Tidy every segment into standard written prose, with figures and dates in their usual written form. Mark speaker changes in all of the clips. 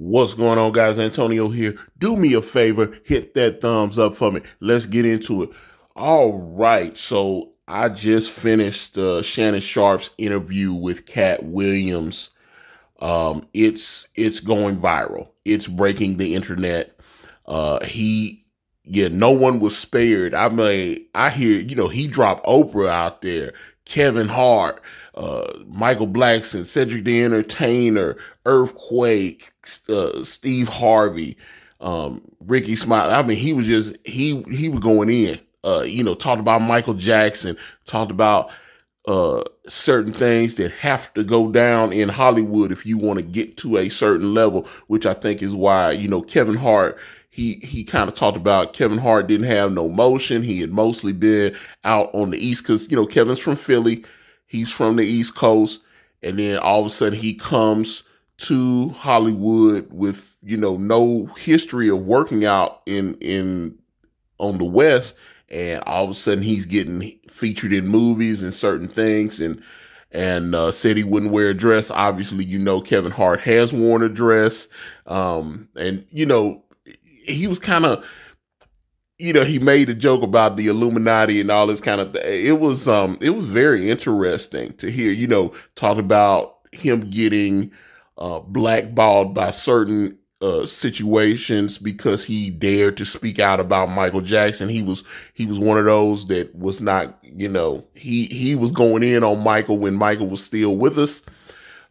Speaker 1: What's going on, guys? Antonio here. Do me a favor, hit that thumbs up for me. Let's get into it. All right, so I just finished Shannon Sharpe's interview with Katt Williams. It's going viral. It's breaking the internet. No one was spared. I mean, I hear, he dropped Oprah out there, Kevin Hart, Michael Blackson, Cedric the Entertainer, Earthquake, Steve Harvey, Ricky Smiley. I mean, he was going in. Talked about Michael Jackson, talked about certain things that have to go down in Hollywood if you want to get to a certain level, which I think is why, Kevin Hart, he kind of talked about Kevin Hart didn't have no motion. He had mostly been out on the East because, Kevin's from Philly. He's from the East Coast. And then all of a sudden he comes to Hollywood with, no history of working out on the West. And all of a sudden he's getting featured in movies and certain things and said he wouldn't wear a dress. Obviously, Kevin Hart has worn a dress. He was kind of, he made a joke about the Illuminati and all this kind of thing. It was very interesting to hear, talk about him getting blackballed by certain situations because he dared to speak out about Michael Jackson. He was one of those that was not, he was going in on Michael when Michael was still with us.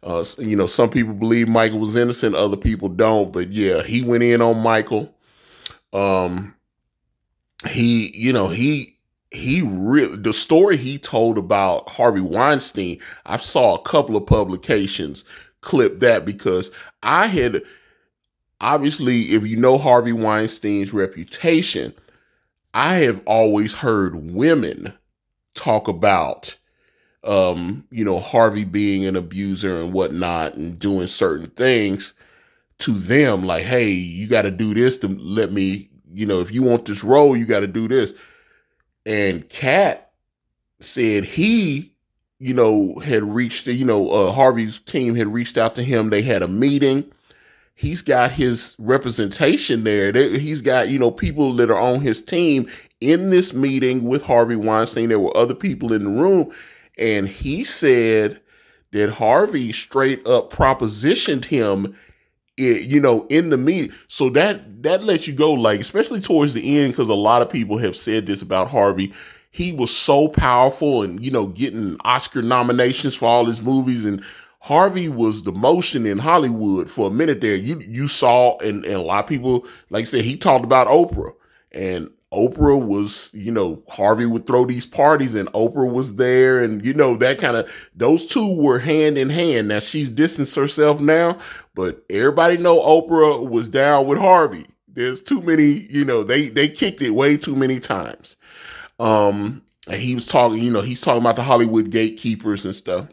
Speaker 1: Some people believe Michael was innocent, other people don't, but yeah, he went in on Michael. The story he told about Harvey Weinstein, I saw a couple of publications clip that because I had, obviously, if you know Harvey Weinstein's reputation, I have always heard women talk about, Harvey being an abuser and whatnot and doing certain things to them, like, hey, you got to do this to let me, if you want this role, you got to do this. And Katt said he, had reached, Harvey's team had reached out to him. They had a meeting. He's got his representation there. He's got, people that are on his team in this meeting with Harvey Weinstein. There were other people in the room. And he said that Harvey straight up propositioned him in the meeting. So that lets you go, like, especially towards the end, because a lot of people have said this about Harvey. He was so powerful and, getting Oscar nominations for all his movies. And Harvey was the motion in Hollywood for a minute there. You saw, and a lot of people, like I said, he talked about Oprah. And Oprah was, Harvey would throw these parties and Oprah was there. And, that kind of, those two were hand in hand. Now she's distanced herself now, but everybody know Oprah was down with Harvey. There's too many, they kicked it way too many times. And he was talking, he's talking about the Hollywood gatekeepers and stuff.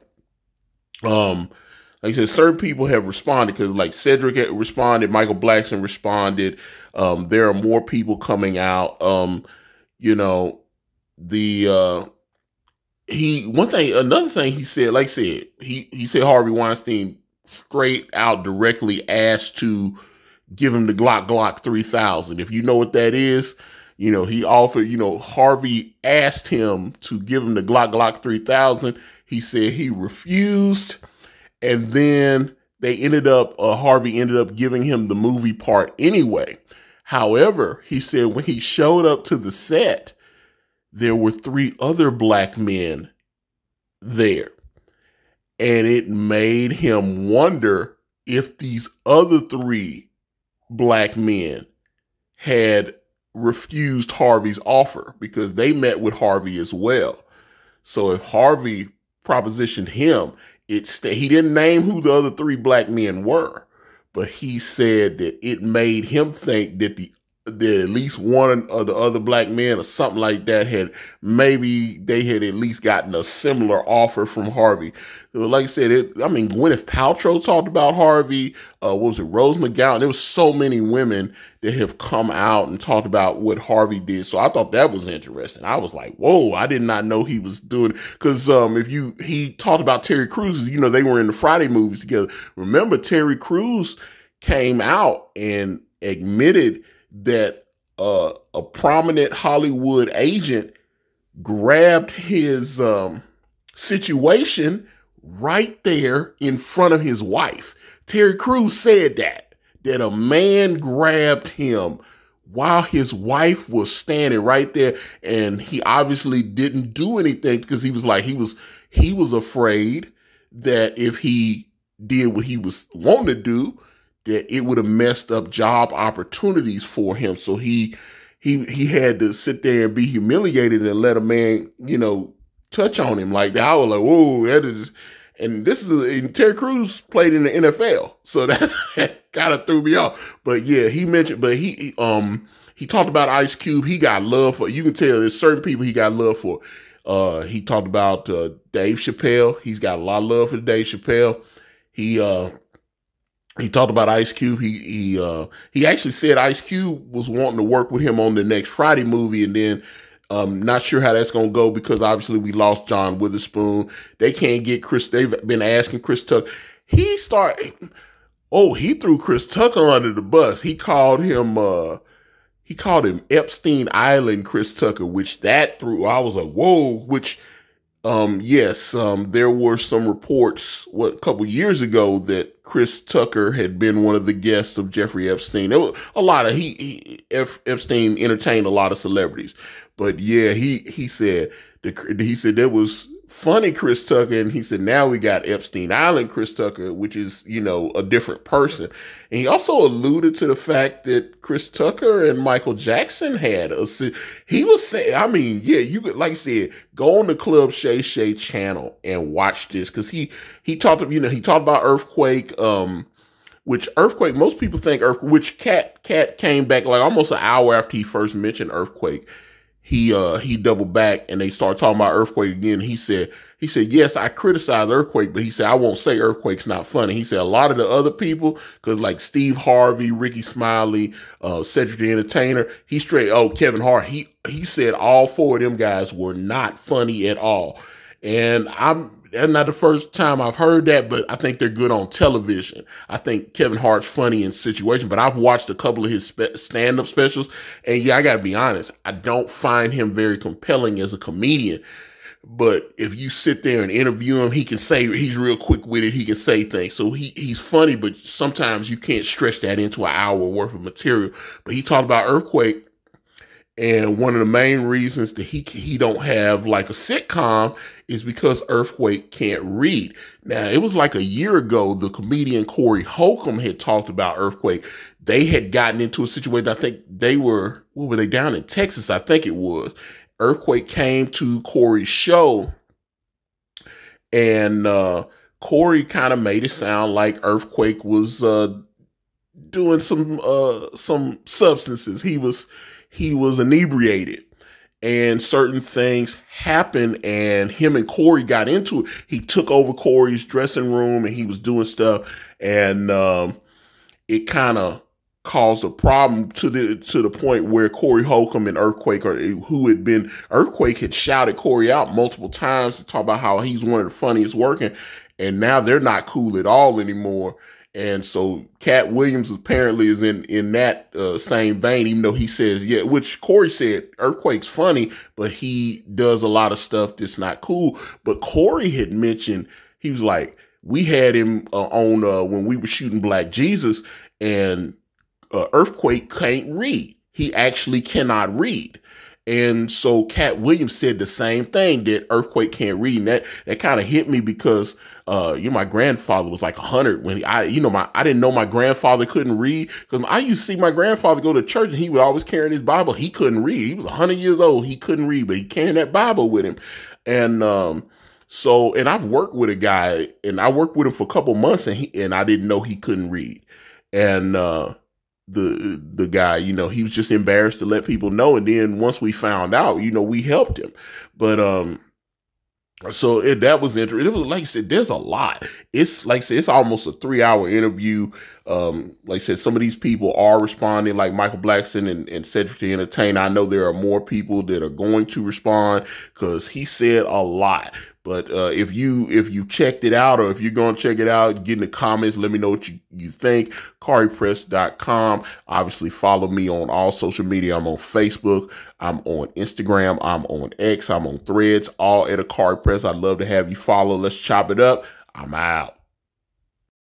Speaker 1: Like I said, certain people have responded because, like, Cedric had responded, Michael Blackson responded. There are more people coming out. Another thing he said, like I said, he said Harvey Weinstein straight out directly asked to give him the Glock 3000. If you know what that is, he offered, Harvey asked him to give him the Glock 3000. He said he refused. And then Harvey ended up giving him the movie part anyway. However, he said when he showed up to the set, there were 3 other black men there. And it made him wonder if these other 3 black men had refused Harvey's offer because they met with Harvey as well. So if Harvey propositioned him, he didn't name who the other 3 black men were, but he said that it made him think that at least one of the other black men or something like that they had at least gotten a similar offer from Harvey. Like I said, Gwyneth Paltrow talked about Harvey. What was it? Rose McGowan. There was so many women that have come out and talked about what Harvey did. So I thought that was interesting. I was like, whoa, I did not know he was doing it. Because he talked about Terry Crews. They were in the Friday movies together. Remember, Terry Crews came out and admitted that a prominent Hollywood agent grabbed his situation right there in front of his wife. Terry Crews said that a man grabbed him while his wife was standing right there, and he obviously didn't do anything because he was like, he was afraid that if he did what he was wanting to do, that it would have messed up job opportunities for him. So he had to sit there and be humiliated and let a man, touch on him like that. I was like, whoa, that is. And and Terry Crews played in the NFL, so that kind of threw me off. But yeah, he talked about Ice Cube. He got love for. You can tell there's certain people he got love for. He talked about Dave Chappelle. He's got a lot of love for Dave Chappelle. He talked about Ice Cube. He actually said Ice Cube was wanting to work with him on the next Friday movie, and then not sure how that's going to go because obviously we lost John Witherspoon. They can't get Chris. They've been asking Chris Tucker. He threw Chris Tucker under the bus. He called him Epstein Island Chris Tucker, which that threw. I was like, whoa, which, yes, there were some reports a couple years ago that Chris Tucker had been one of the guests of Jeffrey Epstein. There was a lot of Epstein entertained a lot of celebrities. But yeah, he said there was funny Chris Tucker, and he said now we got Epstein Island Chris Tucker, which is a different person. And he also alluded to the fact that Chris Tucker and Michael Jackson had he was saying, I mean, yeah, you could, like I said, go on the Club Shay Shay channel and watch this because he talked about Earthquake. Which Earthquake, most people think Earthquake, which Katt came back like almost an hour after he first mentioned Earthquake. He doubled back and they started talking about Earthquake again. He said, yes, I criticize Earthquake, but he said, I won't say Earthquake's not funny. He said a lot of the other people, cause like Steve Harvey, Ricky Smiley, Cedric the Entertainer, Kevin Hart, he said all four of them guys were not funny at all. And that's not the first time I've heard that, but I think they're good on television. I think Kevin Hart's funny in situations, but I've watched a couple of his stand-up specials, and yeah, I gotta be honest, I don't find him very compelling as a comedian. But if you sit there and interview him, he's real quick with it. He can say things. So he's funny, but sometimes you can't stretch that into an hour worth of material. But he talked about Earthquake. And one of the main reasons that he don't have like a sitcom is because Earthquake can't read. Now, it was like a year ago, the comedian Corey Holcomb had talked about Earthquake. They had gotten into a situation, I think what were they, down in Texas, I think it was. Earthquake came to Corey's show, and Corey kind of made it sound like Earthquake was doing some substances. He was inebriated and certain things happened and him and Corey got into it. He took over Corey's dressing room and he was doing stuff and it kind of caused a problem to the point where Corey Holcomb and Earthquake Earthquake had shouted Corey out multiple times to talk about how he's one of the funniest working, and now they're not cool at all anymore. And so Katt Williams apparently is in that same vein, even though he says, yeah, which Corey said Earthquake's funny, but he does a lot of stuff that's not cool. But Corey had mentioned, he was like, we had him on when we were shooting Black Jesus, and Earthquake can't read. He actually cannot read. And so Katt Williams said the same thing, that Earthquake can't read. And that kind of hit me because, my grandfather was like 100 when I didn't know my grandfather couldn't read. Cause I used to see my grandfather go to church and he would always carry his Bible. He couldn't read. He was 100 years old. He couldn't read, but he carried that Bible with him. And, and I've worked with a guy and I worked with him for a couple months and I didn't know he couldn't read. And, the guy, he was just embarrassed to let people know. And then once we found out, we helped him. But, so that was interesting. It was, like I said, there's a lot. It's like I said, it's almost a 3-hour interview. Like I said, some of these people are responding, like Michael Blackson and Cedric the Entertainer. I know there are more people that are going to respond because he said a lot. But if you checked it out, or if you're going to check it out, get in the comments. Let me know what you think. IkariPress.com. Obviously, follow me on all social media. I'm on Facebook. I'm on Instagram. I'm on X. I'm on Threads. All at Ikari Press. I'd love to have you follow. Let's chop it up. I'm out.